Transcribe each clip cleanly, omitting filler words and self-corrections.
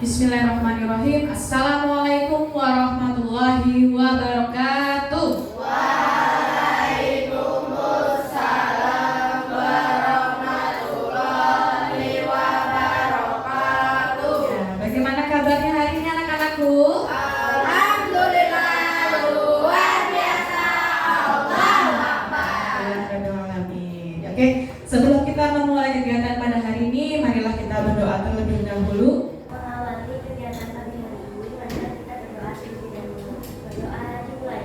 Bismillahirrahmanirrahim. Assalamualaikum warahmatullahi wabarakatuh. Waalaikumsalam warahmatullahi wabarakatuh. Ya, bagaimana kabarnya hari ini anak-anakku? Alhamdulillah luar biasa. Allahu Akbar. Oke, sebelum kita memulai kegiatan pada hari ini, marilah kita berdoa terlebih dahulu. Mengawali kegiatan pagi hari ini, marilah kita berdoa terlebih dahulu. Berdoa dimulai.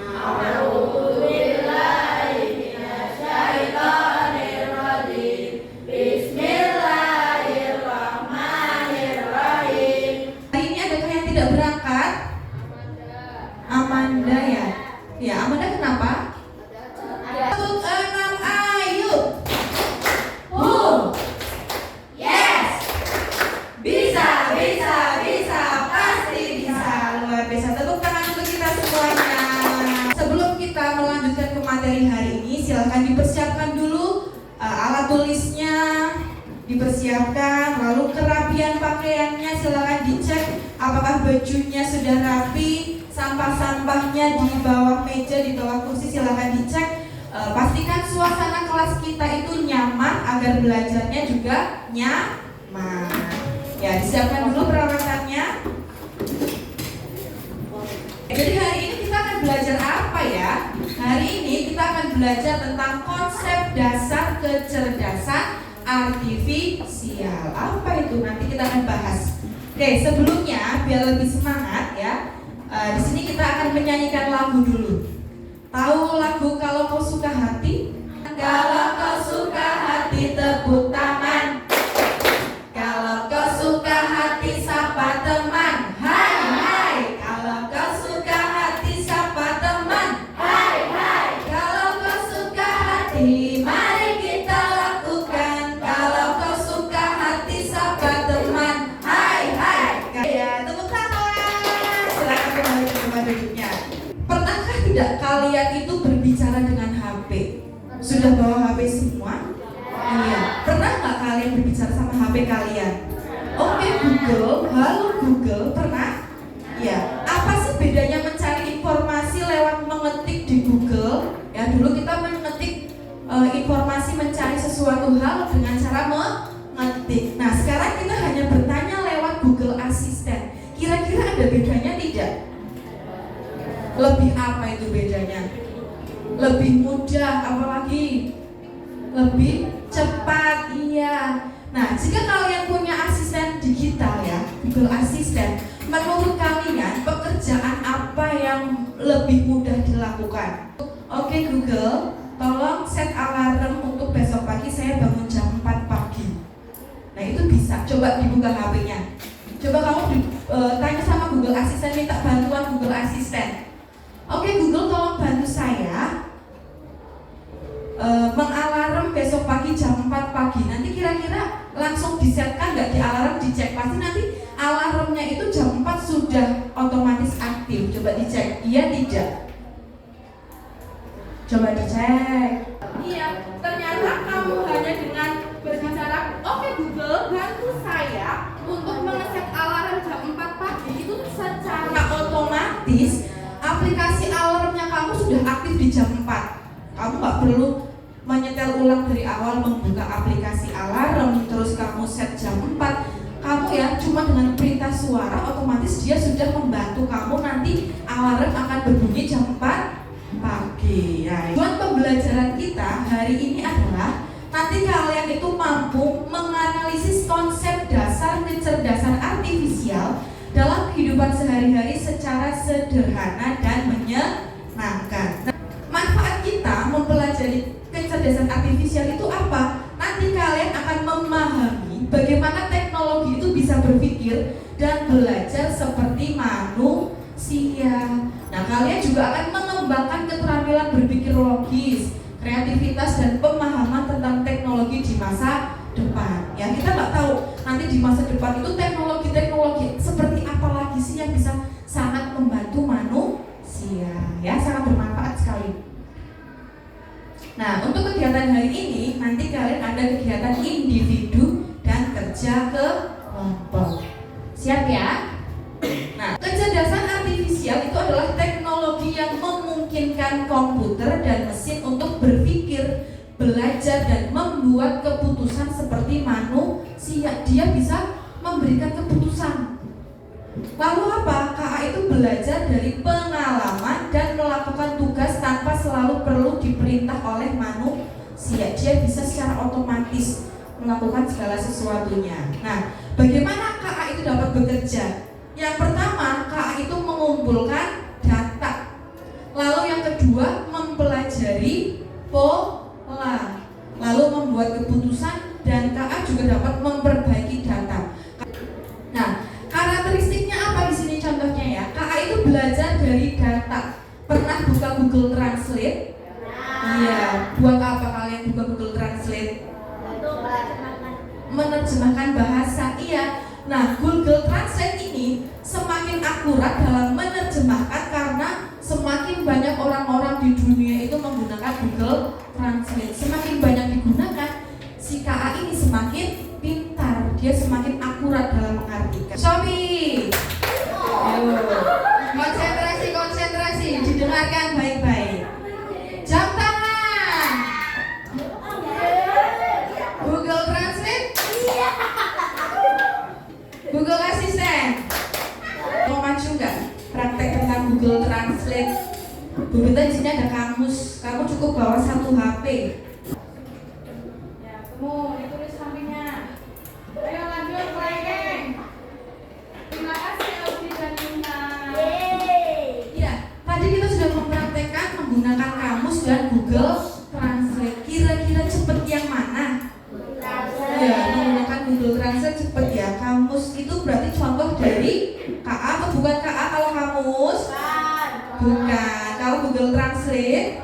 A'udzubillahi minasyaitonirrajim. Bismillahirrahmanirrahim. Hari ini adakah yang tidak berangkat? Amanda ya. Ya, Amanda kenapa? Untuk 6, ayo. Yes. Bisa, pasti bisa. Luar biasa. Tepuk tangan untuk kita semuanya. Sebelum kita melanjutkan ke materi hari ini, silakan dipersiapkan dulu alat tulisnya, dipersiapkan, lalu kerapian pakaiannya silakan dicek apakah bajunya sudah rapi, sampah-sampahnya di bawah meja, di bawah kursi silakan dicek. Pastikan suasana kelas kita itu nyaman agar belajarnya juga nyaman. Ya, disiapkan dulu peralatannya. Jadi hari ini kita akan belajar apa ya? Hari ini kita akan belajar tentang konsep dasar kecerdasan artifisial. Apa itu? Nanti kita akan bahas. Oke, sebelumnya biar lebih semangat ya. Di sini kita akan menyanyikan lagu dulu. Tahu lagu Kalau Kau Suka Hati? Kalau kau suka hati tepuk tangan. Kalau kau suka hati sapa teman. Hai hai. Kalau kau suka hati sapa teman. Hai hai. Kalau kau suka hati mari kita lakukan. Kalau kau suka hati sapa teman. Hai hai. Ya, tepuk tangan. Silakan kembali ke tempat duduknya. Pernahkah tidak kalian itu berbicara dengan HP? Sudah bawa HP semua? Iya. Pernah nggak kalian berbicara sama HP kalian? Oke Google, halo Google, pernah? Ya. Apa sih bedanya mencari informasi lewat mengetik di Google? Ya dulu kita mengetik informasi mencari sesuatu hal dengan cara mengetik. Nah sekarang kita hanya bertanya lewat Google Assistant. Kira-kira ada bedanya tidak? Lebih apa itu bedanya? Lebih mudah, apalagi lebih cepat, iya. Nah, jika kalian punya asisten digital ya, Google Assistant, menurut kalian pekerjaan apa yang lebih mudah dilakukan? Oke Google, tolong set alarm untuk besok pagi saya bangun jam 4 pagi. Nah itu bisa, coba dibuka HP-nya. Coba kamu tanya sama Google Assistant, minta bantuan Google Assistant. Oke Google, tolong bantu saya mengalarm besok pagi jam 4 pagi. Nanti kira-kira langsung disetkan nggak di alarm, dicek. Pasti nanti alarmnya itu jam 4 sudah otomatis aktif. Coba dicek, iya tidak? Coba dicek. Iya, ternyata kamu hanya dengan berbicara, oke Google, bantu saya untuk mengeset alarm jam 4 pagi itu secara Otomatis aplikasi alarmnya kamu sudah aktif di jam 4. Kamu nggak perlu menyetel ulang dari awal membuka aplikasi alarm terus kamu set jam 4. Kamu ya cuma dengan perintah suara otomatis dia sudah membantu kamu, nanti alarm akan berbunyi jam 4 pagi ya. Tujuan pembelajaran kita hari ini adalah nanti kalian itu mampu menganalisis konsep dasar kecerdasan artifisial dalam kehidupan sehari-hari secara sederhana dan menyenangkan. Nah, manfaat kita mempelajari kecerdasan artifisial itu apa? Nanti kalian akan memahami bagaimana teknologi itu bisa berpikir dan belajar seperti manusia. Nah, kalian juga akan mengembangkan keterampilan berpikir logis, kreativitas dan pemahaman tentang teknologi di masa depan. Ya, kita nggak tahu nanti di masa depan itu teknologi seperti apa lagi sih yang bisa sangat membantu manusia. Ya, sangat bermanfaat sekali. Nah, untuk kegiatan hari ini nanti kalian ada kegiatan individu dan kerja kelompok. Siap ya? Nah, kecerdasan artifisial itu adalah teknologi yang memungkinkan komputer dan mesin untuk berpikir, belajar, dan membuat keputusan seperti manusia. Dia bisa memberikan keputusan. Lalu apa? KA itu belajar dari pengalaman dan melakukan tugas tanpa selalu perlu diperintah oleh manusia. Dia bisa secara otomatis melakukan segala sesuatunya. Nah, bagaimana KA itu dapat bekerja? Yang pertama, KA itu mengumpulkan data. Lalu yang kedua, mempelajari pola. Lalu membuat keputusan, dan KA juga dapat memperbaiki data. Nah, karakteristiknya apa di sini contohnya ya? KA itu belajar dari data. Pernah buka Google Translate? Iya. Buat apa kalian buka Google Translate? Untuk Menerjemahkan bahasa. Iya. Nah, Google Translate ini semakin akurat dalam menerjemahkan karena semakin banyak orang-orang di dunia itu menggunakan Google Translate. Semakin banyak digunakan, si KA ini semakin pintar, dia semakin akurat dalam mengartikan. Shopee, ayo, konsentrasi, didengarkan baik-baik. Jam tangan, Google Translate, Google Assistant. Mau maju nggak? Praktek tentang Google Translate. Bu Rita, di sini ada kamus. Kamu cukup bawa 1 HP. Ya, kamu ditulis sampingnya. Ayo lanjut, playing. Terima kasih Audi dan Yuna. Iya, tadi kita sudah mempraktekkan menggunakan kamus dan Google Translate. Kira-kira cepet yang mana? Ya, menggunakan Google Translate cepet ya. Kamus itu berarti contoh dari KA atau bukan KA kalau kamus? Bukan. Kalau Google Translate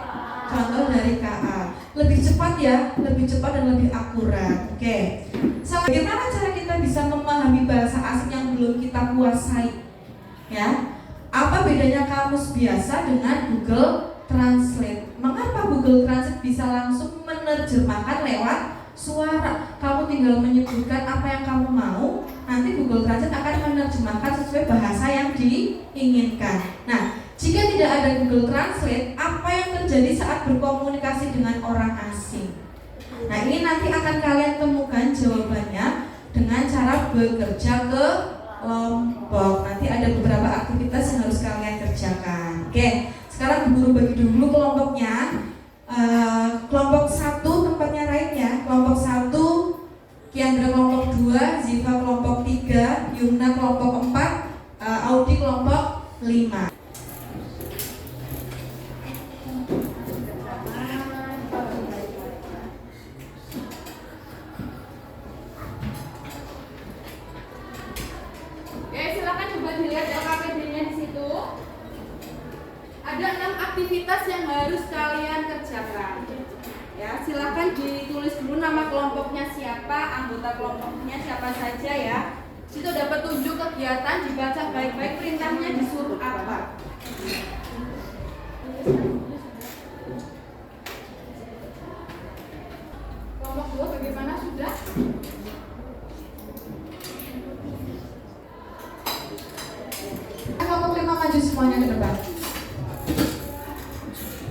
contoh dari KA. Lebih cepat ya, lebih cepat dan lebih akurat. Oke. Bagaimana cara kita bisa memahami bahasa asing yang belum kita kuasai? Ya. Apa bedanya kamus biasa dengan Google Translate? Mengapa Google Translate bisa langsung menerjemahkan lewat suara? Kamu tinggal menyebutkan apa yang kamu mau, nanti Google Translate akan menerjemahkan sesuai bahasa yang diinginkan. Nah, jika tidak ada Google Translate, apa yang terjadi saat berkomunikasi dengan orang asing? Nah, ini nanti akan kalian temukan jawabannya dengan cara bekerja ke kelompok. Nanti ada beberapa aktivitas yang harus kalian kerjakan. Oke, sekarang guru bagi dulu kelompoknya. Kelompok 1 tempatnya lain ya. Kelompok 1 Kiandra kelompok 2, Ziva kelompok 3, Yumna kelompok 4, Audi kelompok 5. Oke, silakan coba dilihat LKPD-nya di situ. Ada 6 aktivitas yang harus kalian kerjakan. Ya, silakan ditulis dulu nama kelompoknya siapa, anggota kelompoknya siapa saja ya. Situ dapat tunjuk kegiatan, dibaca baik-baik perintahnya disuruh apa. Kelompok 2 bagaimana sudah? Kelompok 5 maju semuanya ke depan.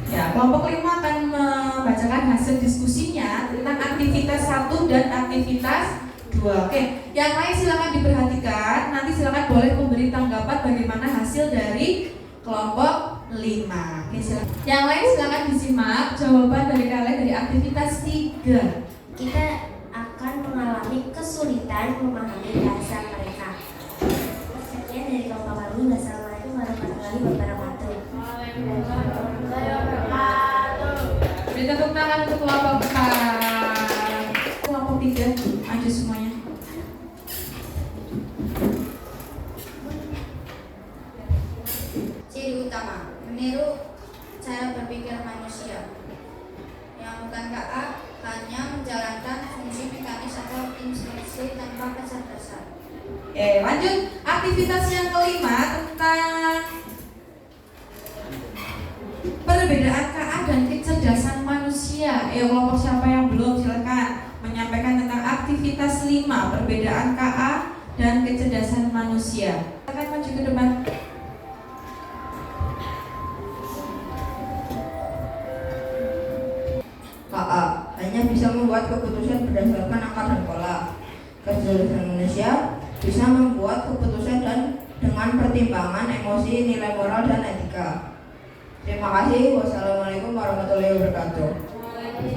Ya, kelompok 5 akan membacakan hasil diskusinya tentang aktivitas 1 dan aktivitas 2. Oke, yang lain silakan diperhatikan. Nanti silakan boleh memberi tanggapan bagaimana hasil dari kelompok 5. Oke, silakan. Yang lain silakan disimak jawaban dari kalian dari aktivitas 3. Kita akan mengalami kesulitan memahami bahasa mereka. Sekian dari kelompok kami. Wassalamualaikum warahmatullahi wabarakatuh. Beri tepuk tangan untuk kelompok 4. Kelompok 3, maju semuanya. Ciri utama, meniru cara berpikir manusia. Yang bukan KA hanya menjalankan fungsi mekanis atau instruksi tanpa kecerdasan. Lanjut. Aktivitas yang kelima tentang perbedaan KA dan kecerdasan manusia. Kelompok siapa yang belum silakan menyampaikan tentang aktivitas 5, perbedaan KA dan kecerdasan manusia. Silakan maju ke depan. KA hanya bisa membuat keputusan berdasarkan angka dan pola. Kecerdasan manusia bisa membuat keputusan dan dengan pertimbangan emosi, nilai moral, dan etika. Terima kasih. Wassalamualaikum warahmatullahi wabarakatuh. Terima kasih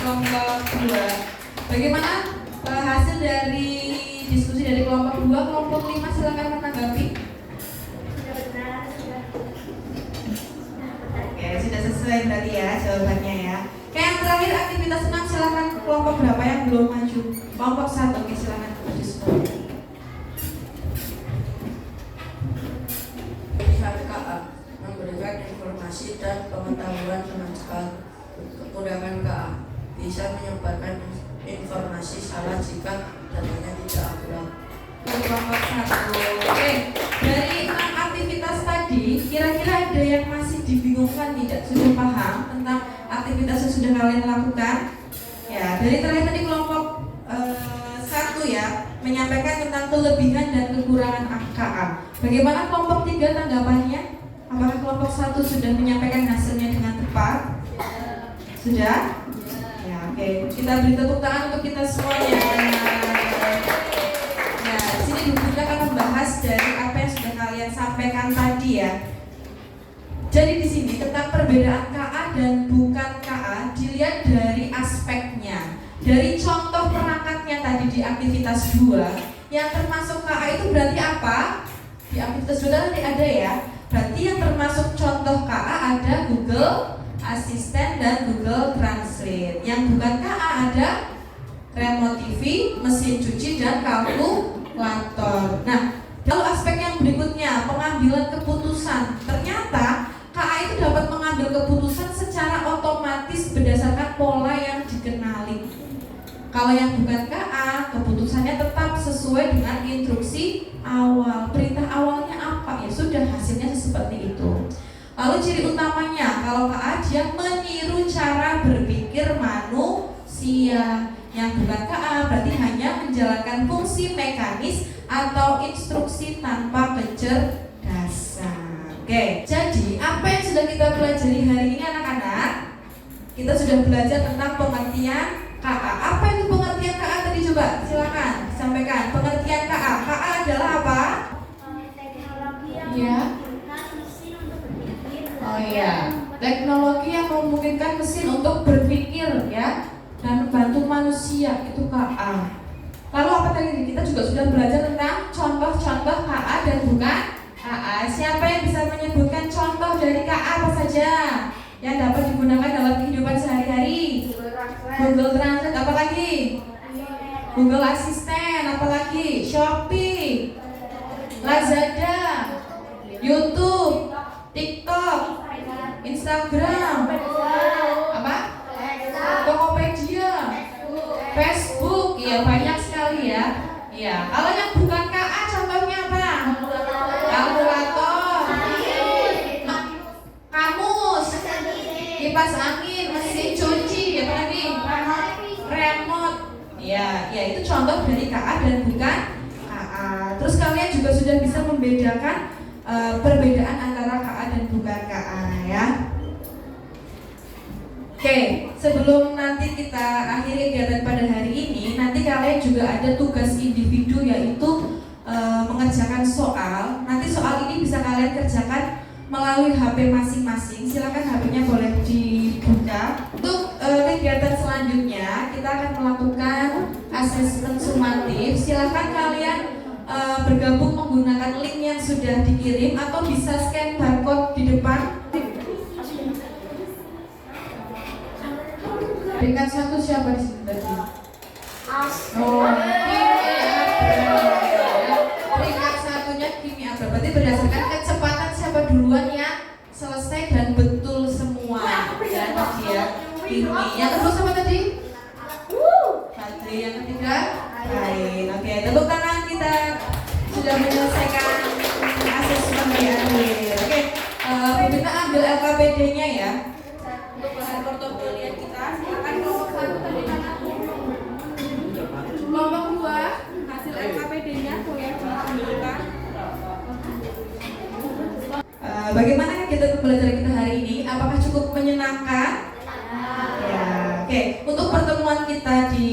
kelompok 2. Bagaimana hasil dari diskusi dari kelompok 2? Kelompok 5 silakan menanggapi. Oke, sudah sesuai berarti ya jawabannya ya. Oke, yang terakhir aktivitas senam silakan kelompok berapa yang belum maju? Kelompok 1, oke silakan maju semua. Pihak KA memberikan informasi dan pengetahuan dengan cepat. Kekurangan KA bisa menyebarkan informasi salah jika datanya tidak akurat. Kelompok 1. Oke, dari 6 aktivitas tadi, kira-kira ada yang masih dibingungkan tidak? Sudah paham tentang aktivitas yang sudah kalian lakukan? Ya, dari terakhir tadi kelompok 1 ya, menyampaikan tentang kelebihan dan kekurangan KA. Bagaimana kelompok 3 tanggapannya? Apakah kelompok 1 sudah menyampaikan hasilnya dengan tepat? Sudah? Ya, oke. Kita beri tepuk tangan untuk kita semuanya. Nah, di sini kita akan membahas dari apa yang sudah kalian sampaikan tadi ya. Jadi di sini tentang perbedaan KA dan bukan KA dilihat dari aspeknya. Dari contoh perangkatnya tadi di aktivitas 2, yang termasuk KA itu berarti apa? Di aktivitas 2 tadi ada ya. Berarti yang termasuk contoh KA ada Google Assistant dan Google Translate. Yang bukan KA ada remote TV, mesin cuci, dan kalkulator. Nah, lalu aspek yang berikutnya, pengambilan keputusan. Ternyata KA itu dapat mengambil keputusan secara otomatis berdasarkan pola yang dikenali. Kalau yang bukan KA, keputusannya tetap sesuai dengan instruksi awal. Perintah awalnya apa? Ya sudah, hasilnya seperti itu. Lalu ciri utamanya, kalau KA dia meniru cara berpikir manusia. Yang bukan KA berarti hanya menjalankan fungsi mekanis atau instruksi tanpa kecerdasan. Oke, jadi apa yang sudah kita pelajari hari ini anak-anak? Kita sudah belajar tentang pengertian KA. Apa itu pengertian KA tadi? Coba silakan sampaikan. Pengertian KA. KA adalah apa? Teknologi yang Ya. memungkinkan mesin untuk berpikir. Oh iya, teknologi yang memungkinkan mesin untuk berpikir ya dan membantu manusia, itu KA. Lalu apa tadi? Kita juga sudah belajar tentang contoh-contoh KA dan bukan KA. Siapa yang bisa menyebutkan contoh dari KA apa saja yang dapat digunakan dalam kehidupan sehari-hari? Google Translate, apa lagi? Google Assistant, apa lagi? Shopee, Lazada, YouTube, TikTok, Instagram, apa? Tokopedia, Facebook, ya banyak sekali ya. Ya, kalau yang bukan KA contohnya apa? Kalkulator, kamus, kipas angin, mesin cuci, apa lagi? Remote. Ya, itu contoh dari KA dan bukan KA. Terus kalian juga sudah bisa membedakan perbedaan antara KA dan bukan KA ya. Oke, sebelum nanti kita akhiri kegiatan pada hari ini, nanti kalian juga ada tugas individu yaitu mengerjakan soal. Nanti soal ini bisa kalian kerjakan melalui HP masing-masing. Silakan HP-nya boleh dibuka. Untuk kegiatan selanjutnya kita akan melakukan asesmen sumatif. Silakan kalian bergabung menggunakan link yang sudah dikirim atau bisa scan barcode di depan. Peringkat 1 siapa di sini tadi? Oh, peringkat 1-nya kimia. Berarti berdasarkan kecepatan siapa duluan yang selesai dan betul semua. Ya tadi ya. Kimia. Yang kedua siapa tadi? Fadli. Yang ketiga? Lain. Oke, tepuk tangan, kita sudah menyelesaikan asesmen di akhir. Oke, kita ambil LKPD-nya ya. Untuk bahan portofolio kita, silakan kelompok 1 tadi. Bagaimana kegiatan pembelajaran kita hari ini? Apakah cukup menyenangkan? Ya, oke. Untuk pertemuan kita di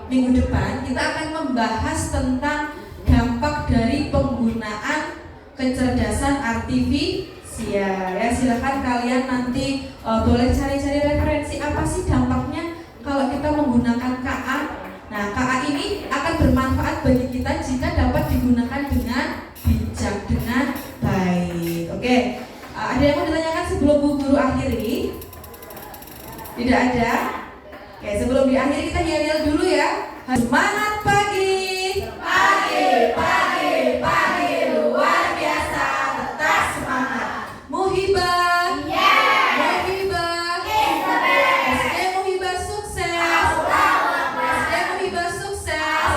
minggu depan, kita akan membahas tentang dampak dari penggunaan kecerdasan artifisial. Ya, silakan kalian nanti boleh cari-cari referensi apa sih dampaknya kalau kita menggunakan KA. Nah, KA ini akan bermanfaat bagi kita jika dapat digunakan dengan bijak, dengan baik. Oke, ada yang mau ditanyakan sebelum Bu Guru akhiri? Tidak ada? Oke, sebelum diakhiri kita yel-yel dulu ya. Semangat pagi! Pagi luar biasa, tetap semangat. Muhibah! Muhibah! SD Muhibah sukses! SD Muhibah sukses!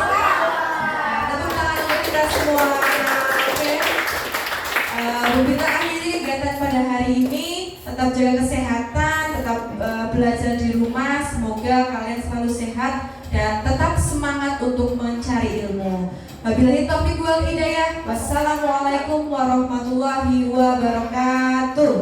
Tepuk tangan untuk kita semua. Oke. Kita akhiri kegiatan pada hari ini. Tetap jaga kesehatan, tetap belajar di rumah. Semoga kalian selalu sehat dan tetap semangat untuk mencari ilmu. Wabillahi taufiq wal hidayah. Wassalamualaikum warahmatullahi wabarakatuh.